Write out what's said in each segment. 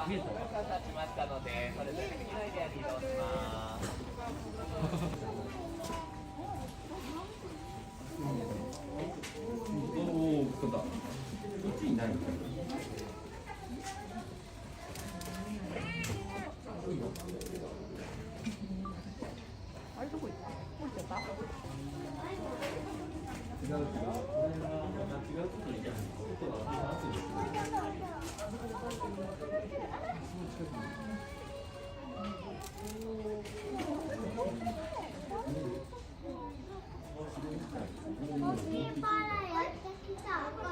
経ちましたので、それぞれ次のエリアに移動します。おお、そうだ。こっちにない。あれどこ行った？降りちゃった？違う。これは違うところに行く。外は暑いですね。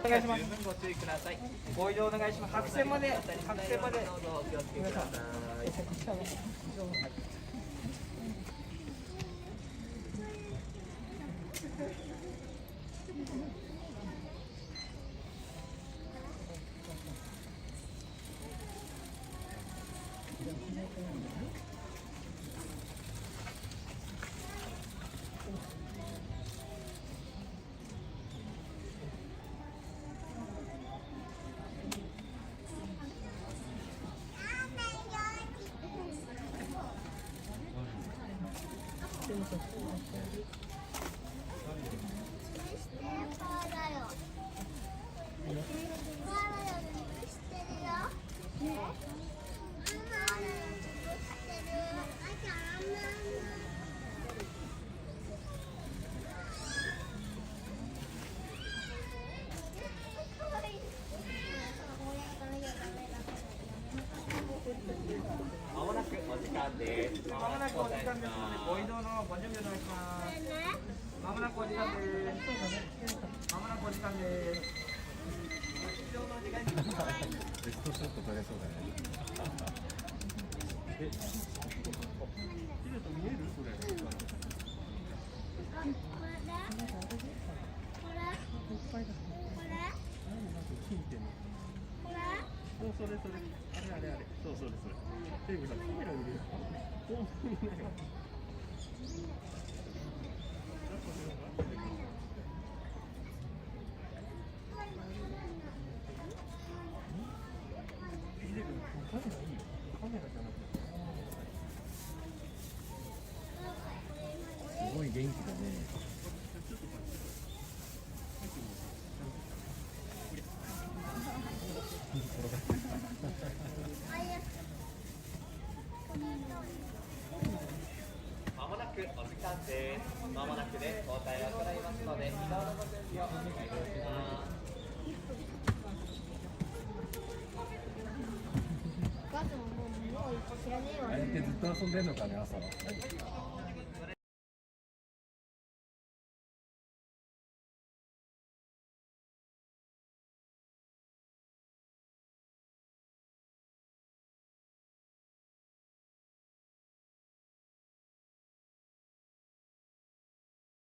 お願いします。十分ご注意ください。ご移動お願いします。白線まで。白線まで。どうぞお気をつけください。まもなくお時間です。まもなくお時間ですので、ご移動のご準備お願いします。まもなくお時間です。まもなくお時間です。ベストショット撮れそうだね。見える？それ。そう、それ。あれ。そう、それ。テーブルさん、カメラ見るよ。本当にね。カメラじゃなくて。すごい元気だね。まもなくお時間です。まもなくで交代を行いますので、移動のご準備をお願いいたします。あれってずっと遊んでんのかね、朝は。